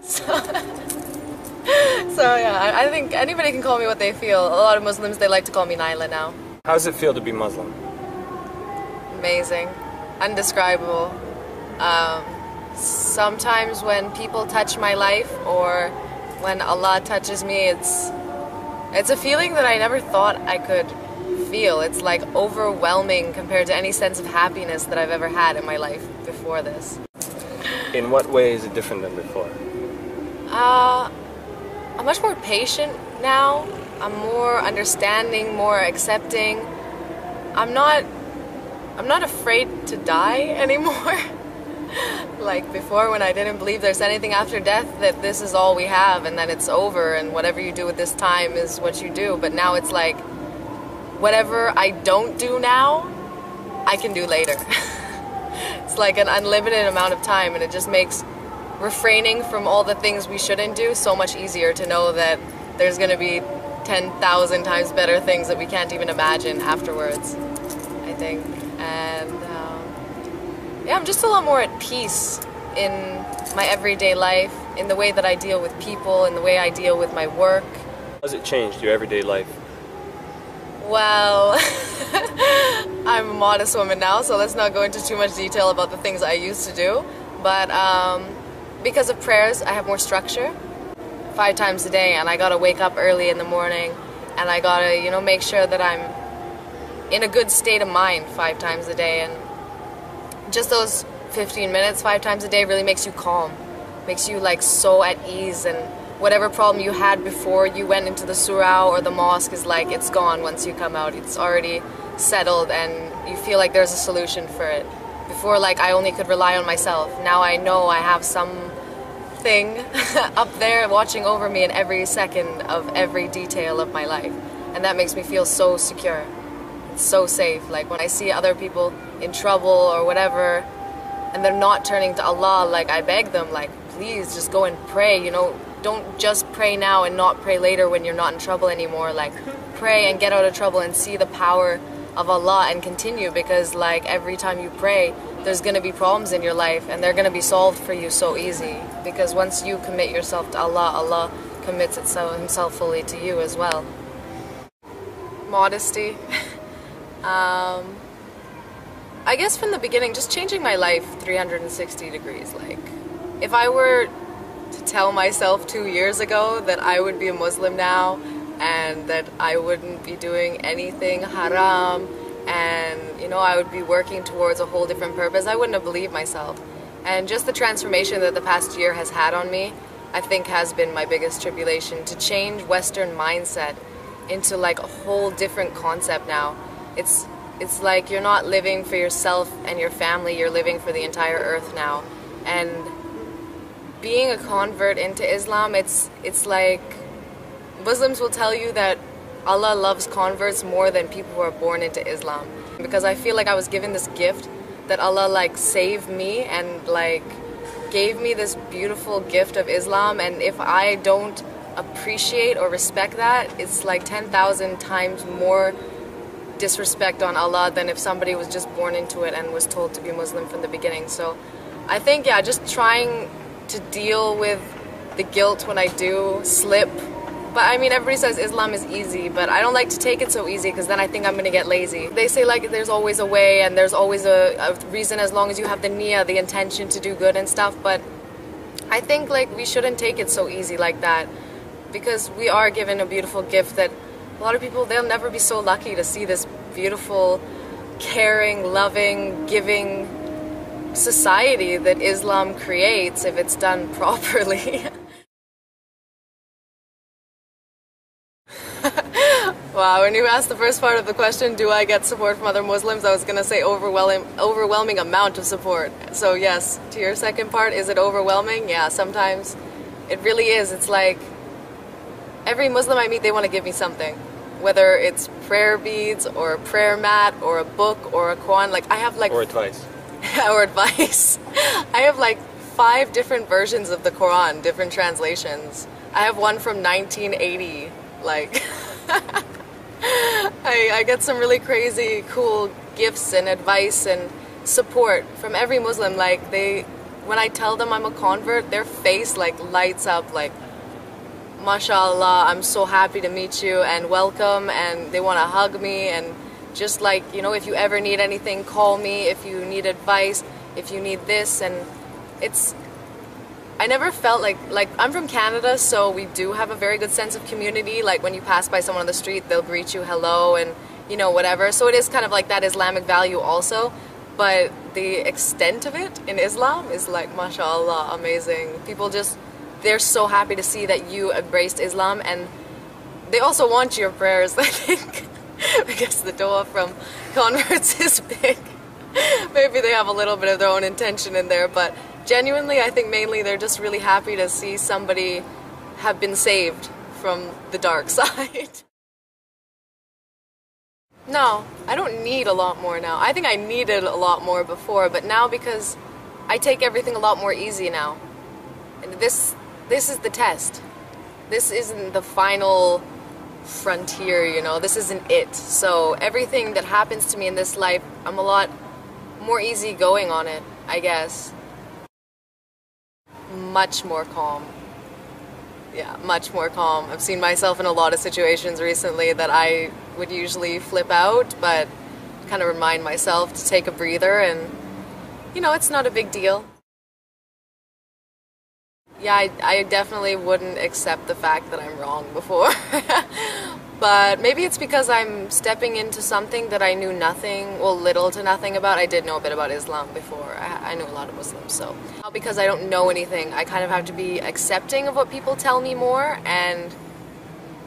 So, so yeah, I think anybody can call me what they feel. A lot of Muslims, they like to call me Naila now. How does it feel to be Muslim? Amazing, undescribable. Sometimes when people touch my life or when Allah touches me, it's a feeling that I never thought I could feel. It's like overwhelming compared to any sense of happiness that I've ever had in my life before this. In what way is it different than before? I'm much more patient now. I'm more understanding, more accepting. I'm not afraid to die anymore. Like before, when I didn't believe there's anything after death, that this is all we have and then it's over and whatever you do with this time is what you do. But now it's like, whatever I don't do now, I can do later. It's like an unlimited amount of time, and it just makes refraining from all the things we shouldn't do so much easier to know that there's going to be 10,000 times better things that we can't even imagine afterwards, I think. And yeah, I'm just a lot more at peace in my everyday life, in the way that I deal with people, in the way I deal with my work. How has it changed your everyday life? Well, I'm a modest woman now, so let's not go into too much detail about the things I used to do. But because of prayers, I have more structure 5 times a day, and I gotta wake up early in the morning, and I gotta, you know, make sure that I'm in a good state of mind 5 times a day. And just those 15 minutes 5 times a day really makes you calm, makes you like so at ease, and whatever problem you had before you went into the surah or the mosque is like, it's gone once you come out. It's already settled and you feel like there's a solution for it. Before, like, I only could rely on myself. Now I know I have something up there watching over me in every second of every detail of my life. And that makes me feel so secure. It's so safe. Like when I see other people in trouble or whatever, and they're not turning to Allah, like I beg them, like, please just go and pray, you know. Don't just pray now and not pray later when you're not in trouble anymore. Like, pray and get out of trouble and see the power of Allah and continue, because like every time you pray, there's going to be problems in your life and they're going to be solved for you so easy. Because once you commit yourself to Allah, Allah commits himself fully to you as well. Modesty. I guess from the beginning, just changing my life 360 degrees. Like, if I were to tell myself 2 years ago that I would be a Muslim now and that I wouldn't be doing anything haram and, you know, I would be working towards a whole different purpose, I wouldn't have believed myself. And just the transformation that the past year has had on me, I think has been my biggest tribulation, to change Western mindset into like a whole different concept now. It's like you're not living for yourself and your family, you're living for the entire earth now. And being a convert into Islam, it's like Muslims will tell you that Allah loves converts more than people who are born into Islam. Because I feel like I was given this gift that Allah like saved me and like gave me this beautiful gift of Islam, and if I don't appreciate or respect that, it's like 10,000 times more disrespect on Allah than if somebody was just born into it and was told to be Muslim from the beginning. So I think, yeah, just trying to deal with the guilt when I do slip. But I mean, everybody says Islam is easy, but I don't like to take it so easy because then I think I'm going to get lazy. They say like there's always a way and there's always a reason as long as you have the niyyah, the intention to do good and stuff, but I think like we shouldn't take it so easy like that, because we are given a beautiful gift that a lot of people, they'll never be so lucky to see this beautiful, caring, loving, giving society that Islam creates if it's done properly. Wow, when you asked the first part of the question, do I get support from other Muslims, I was going to say overwhelming amount of support. So yes, to your second part, is it overwhelming? Yeah, sometimes it really is. It's like every Muslim I meet, they want to give me something. Whether it's prayer beads or a prayer mat or a book or a Quran, like I have like... Or advice. Or advice. I have like 5 different versions of the Quran, different translations. I have one from 1980, like... I get some really crazy, cool gifts and advice and support from every Muslim. Like they when I tell them I'm a convert, their face like lights up like, mashallah, I'm so happy to meet you and welcome, and they want to hug me, and just like, you know, if you ever need anything, call me, if you need advice, if you need this. And I never felt like I'm from Canada, so we do have a very good sense of community. Like when you pass by someone on the street, they'll greet you hello and, you know, whatever. So it is kind of like that Islamic value also, but the extent of it in Islam is like, mashallah, amazing. People just, they're so happy to see that you embraced Islam, and they also want your prayers, I think. I guess the dua from converts is big. Maybe they have a little bit of their own intention in there, but genuinely, I think mainly they're just really happy to see somebody have been saved from the dark side. No, I don't need a lot more now. I think I needed a lot more before, but now because I take everything a lot more easy now. And this is the test. This isn't the final frontier, you know, this isn't it. So everything that happens to me in this life, I'm a lot more easygoing on it, I guess. Much more calm. Yeah, much more calm. I've seen myself in a lot of situations recently that I would usually flip out, but kind of remind myself to take a breather, and, you know, it's not a big deal. Yeah, I definitely wouldn't accept the fact that I'm wrong before. But maybe it's because I'm stepping into something that I knew nothing, well, little to nothing about. I did know a bit about Islam before. I knew a lot of Muslims, so now because I don't know anything, I kind of have to be accepting of what people tell me more, and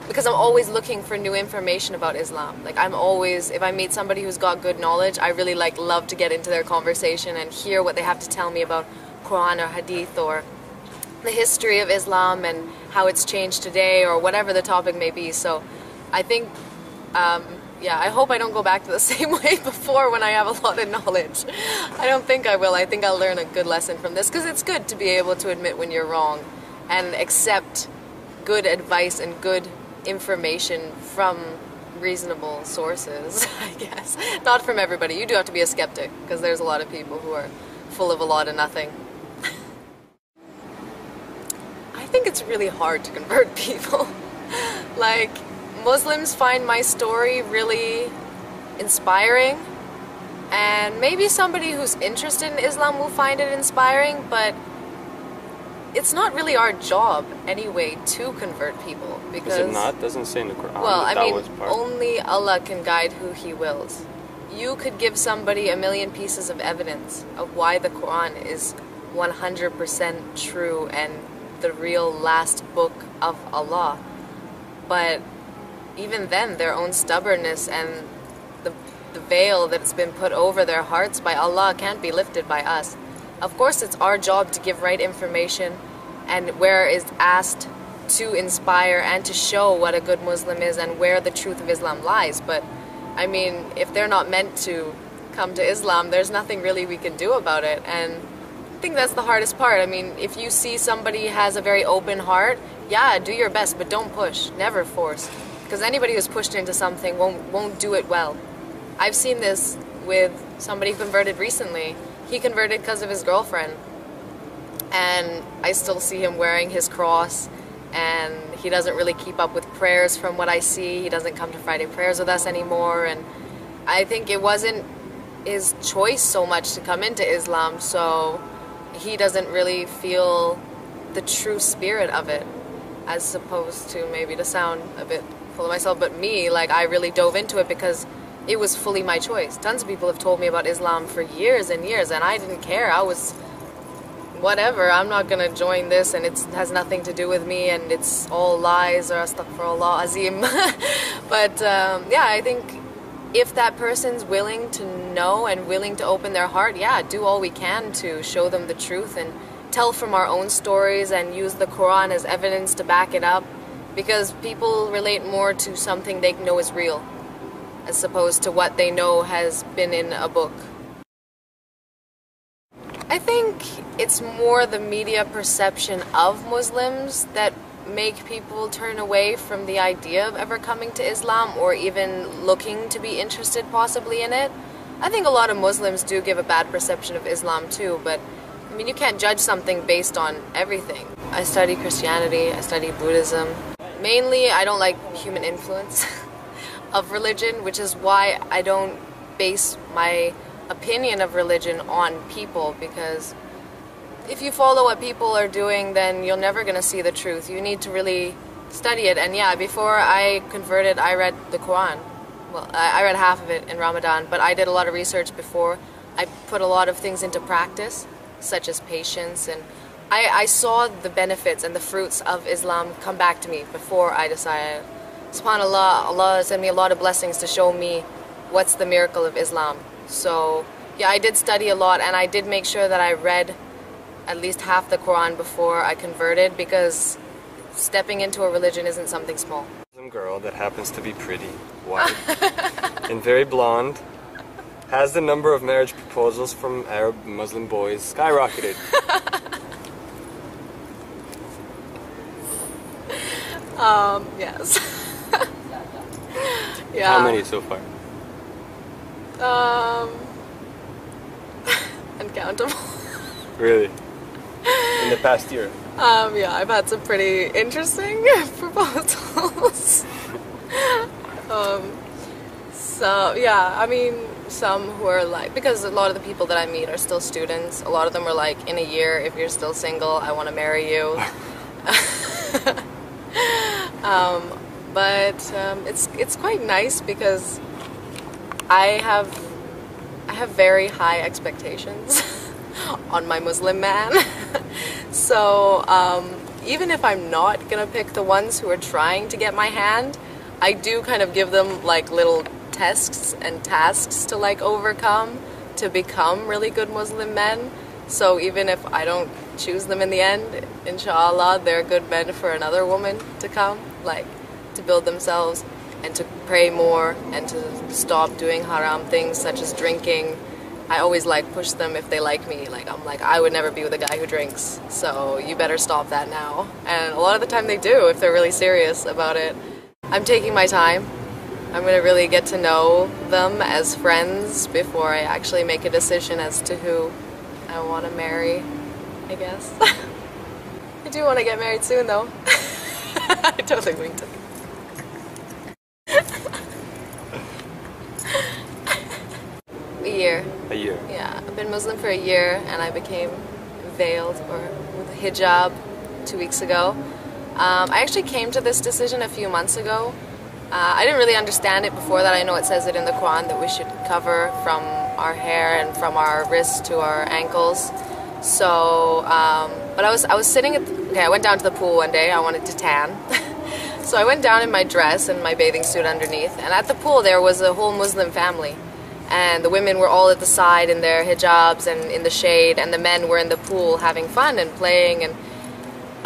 because I'm always looking for new information about Islam. Like, I'm always, if I meet somebody who's got good knowledge, I really love to get into their conversation and hear what they have to tell me about Quran or Hadith or the history of Islam and how it's changed today, or whatever the topic may be. So I think, yeah, I hope I don't go back to the same way before when I have a lot of knowledge. I don't think I will. I think I'll learn a good lesson from this, because it's good to be able to admit when you're wrong and accept good advice and good information from reasonable sources, I guess. Not from everybody. You do have to be a skeptic, because there's a lot of people who are full of a lot of nothing. I think it's really hard to convert people. Like, Muslims find my story really inspiring, and maybe somebody who's interested in Islam will find it inspiring, but it's not really our job anyway to convert people, because... Is it not? Doesn't say in the Quran. Well, I mean, only Allah can guide who He wills. You could give somebody a million pieces of evidence of why the Quran is 100% true and the real last book of Allah, but even then their own stubbornness and the veil that's been put over their hearts by Allah can't be lifted by us. Of course, it's our job to give right information, and where is asked to inspire and to show what a good Muslim is and where the truth of Islam lies. But I mean, if they're not meant to come to Islam, there's nothing really we can do about it. And I think that's the hardest part. I mean, if you see somebody has a very open heart, yeah, do your best, but don't push, never force, because anybody who's pushed into something won't do it well. I've seen this with somebody who converted recently. He converted because of his girlfriend, and I still see him wearing his cross, and he doesn't really keep up with prayers from what I see. He doesn't come to Friday prayers with us anymore, and I think it wasn't his choice so much to come into Islam, so he doesn't really feel the true spirit of it, as opposed to, maybe to sound a bit full of myself, but me, like, I really dove into it because it was fully my choice. Tons of people have told me about Islam for years and years, and I didn't care. I was, whatever, I'm not gonna join this, and it has nothing to do with me, and it's all lies, or astaghfirullah azim. But yeah, I think if that person's willing to know and willing to open their heart, yeah, do all we can to show them the truth and tell from our own stories and use the Quran as evidence to back it up, because people relate more to something they know is real as opposed to what they know has been in a book. I think it's more the media perception of Muslims that make people turn away from the idea of ever coming to Islam or even looking to be interested possibly in it. I think a lot of Muslims do give a bad perception of Islam too, but I mean, you can't judge something based on everything. I study Christianity, I study Buddhism. Mainly, I don't like human influence of religion, which is why I don't base my opinion of religion on people, because if you follow what people are doing, then you're never going to see the truth. You need to really study it. And yeah, before I converted, I read the Quran. Well, I read half of it in Ramadan, but I did a lot of research before. I put a lot of things into practice, such as patience, and I saw the benefits and the fruits of Islam come back to me before I decided. SubhanAllah, Allah sent me a lot of blessings to show me what's the miracle of Islam. So yeah, I did study a lot, and I did make sure that I read at least half the Quran before I converted, because stepping into a religion isn't something small. Some girl that happens to be pretty, white, and very blonde has the number of marriage proposals from Arab Muslim boys skyrocketed. Yes. Yeah. How many so far? Uncountable. Really? In the past year? Yeah, I've had some pretty interesting proposals. So yeah, I mean, some who are like, because a lot of the people that I meet are still students. A lot of them are like, in a year, if you're still single, I want to marry you. It's quite nice because I have very high expectations on my Muslim man. So even if I'm not gonna pick the ones who are trying to get my hand, I do kind of give them like little tests and tasks to like overcome to become really good Muslim men. So even if I don't choose them in the end, inshallah, they're good men for another woman to come, like to build themselves and to pray more and to stop doing haram things such as drinking. I always like push them if they like me. Like I'm like, I would never be with a guy who drinks, so you better stop that now. And a lot of the time they do if they're really serious about it. I'm taking my time. I'm gonna really get to know them as friends before I actually make a decision as to who I want to marry, I guess. I do want to get married soon though. I totally winked it. A year. A year? Yeah, I've been Muslim for a year and I became veiled or with hijab 2 weeks ago. I actually came to this decision a few months ago. I didn't really understand it before that. I know it says it in the Quran that we should cover from our hair and from our wrists to our ankles. So, but I was sitting at, I went down to the pool one day. I wanted to tan. So I went down in my dress and my bathing suit underneath. And at the pool there was a whole Muslim family. And the women were all at the side in their hijabs and in the shade. And the men were in the pool having fun and playing. And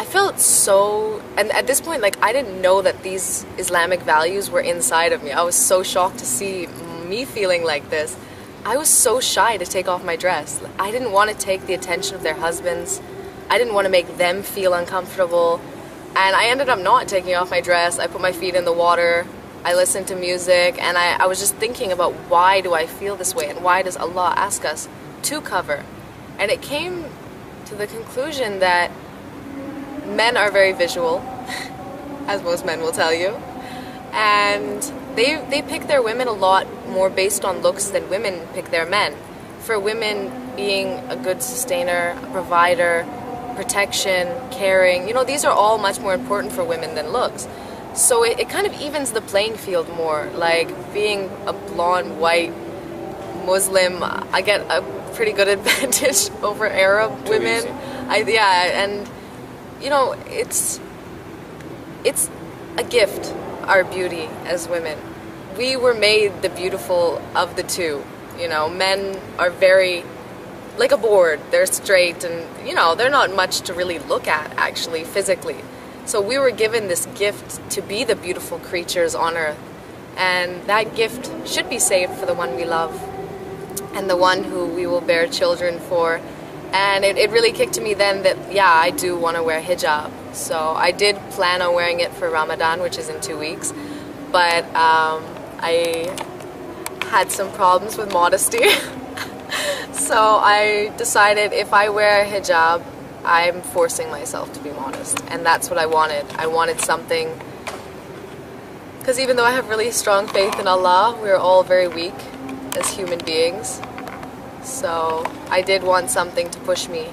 I felt so, and at this point, like, I didn't know that these Islamic values were inside of me. I was so shocked to see me feeling like this. I was so shy to take off my dress. I didn't want to take the attention of their husbands. I didn't want to make them feel uncomfortable. And I ended up not taking off my dress. I put my feet in the water. I listened to music. And I was just thinking about, why do I feel this way? And why does Allah ask us to cover? And it came to the conclusion that men are very visual, as most men will tell you, and they pick their women a lot more based on looks than women pick their men. For women, being a good sustainer, a provider, protection, caring, you know, these are all much more important for women than looks. So it kind of evens the playing field more. Like, being a blonde, white Muslim, I get a pretty good advantage over Arab women. Yeah, and you know, it's a gift, our beauty as women. We were made the beautiful of the two. You know, men are very, like a board, they're straight and, you know, they're not much to really look at actually physically. So we were given this gift to be the beautiful creatures on earth. And that gift should be saved for the one we love and the one who we will bear children for. And it really kicked to me then that, yeah, I do want to wear hijab. So I did plan on wearing it for Ramadan, which is in 2 weeks. But I had some problems with modesty. So I decided if I wear a hijab, I'm forcing myself to be modest. And that's what I wanted. I wanted something, because even though I have really strong faith in Allah, we're all very weak as human beings. So I did want something to push me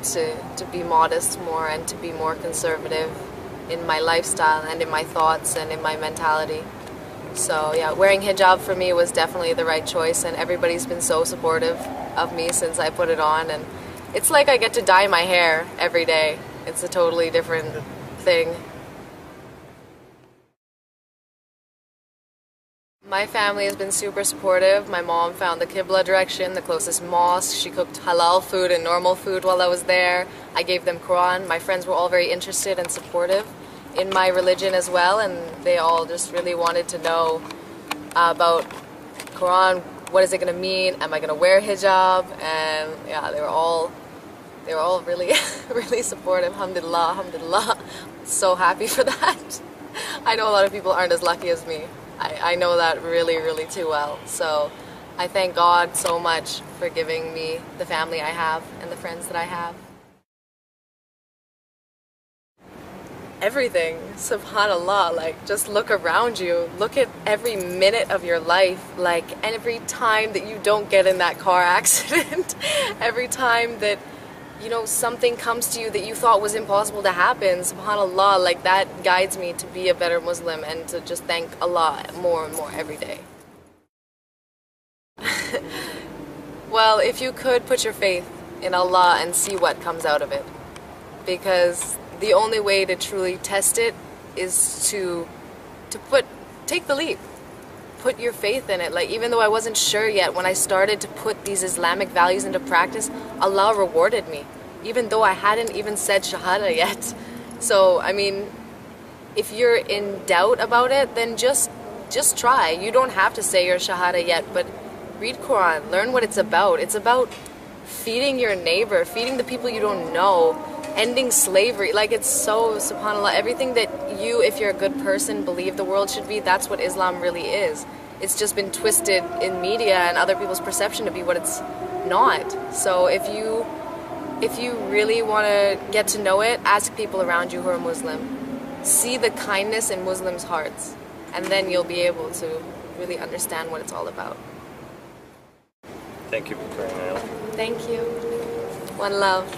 to be modest more and to be more conservative in my lifestyle and in my thoughts and in my mentality. So yeah, wearing hijab for me was definitely the right choice, and everybody's been so supportive of me since I put it on, and it's like I get to dye my hair every day. It's a totally different thing. My family has been super supportive. My mom found the Qibla direction, the closest mosque. She cooked halal food and normal food while I was there. I gave them Quran. My friends were all very interested and supportive in my religion as well, and they all just really wanted to know about Quran. What is it going to mean? Am I going to wear hijab? And yeah, they were all really really supportive. Alhamdulillah, alhamdulillah. So happy for that. I know a lot of people aren't as lucky as me. I know that really, really too well. So I thank God so much for giving me the family I have and the friends that I have. Everything, subhanallah, like just look around you, look at every minute of your life, like every time that you don't get in that car accident, every time that, you know, something comes to you that you thought was impossible to happen, subhanallah, like that guides me to be a better Muslim and to just thank Allah more and more every day. Well, if you could put your faith in Allah and see what comes out of it, because the only way to truly test it is to take the leap. Put your faith in it. Like, even though I wasn't sure yet, when I started to put these Islamic values into practice, Allah rewarded me, even though I hadn't even said Shahada yet. So, I mean, if you're in doubt about it, then just try. You don't have to say your Shahada yet, but read Quran, learn what it's about. It's about feeding your neighbor, feeding the people you don't know, ending slavery. Like, it's so, subhanAllah, everything that you, if you're a good person, believe the world should be, that's what Islam really is. It's just been twisted in media and other people's perception to be what it's not. So if you really want to get to know it, ask people around you who are Muslim. See the kindness in Muslims' hearts, and then you'll be able to really understand what it's all about. Thank you for crying out. Thank you. One love.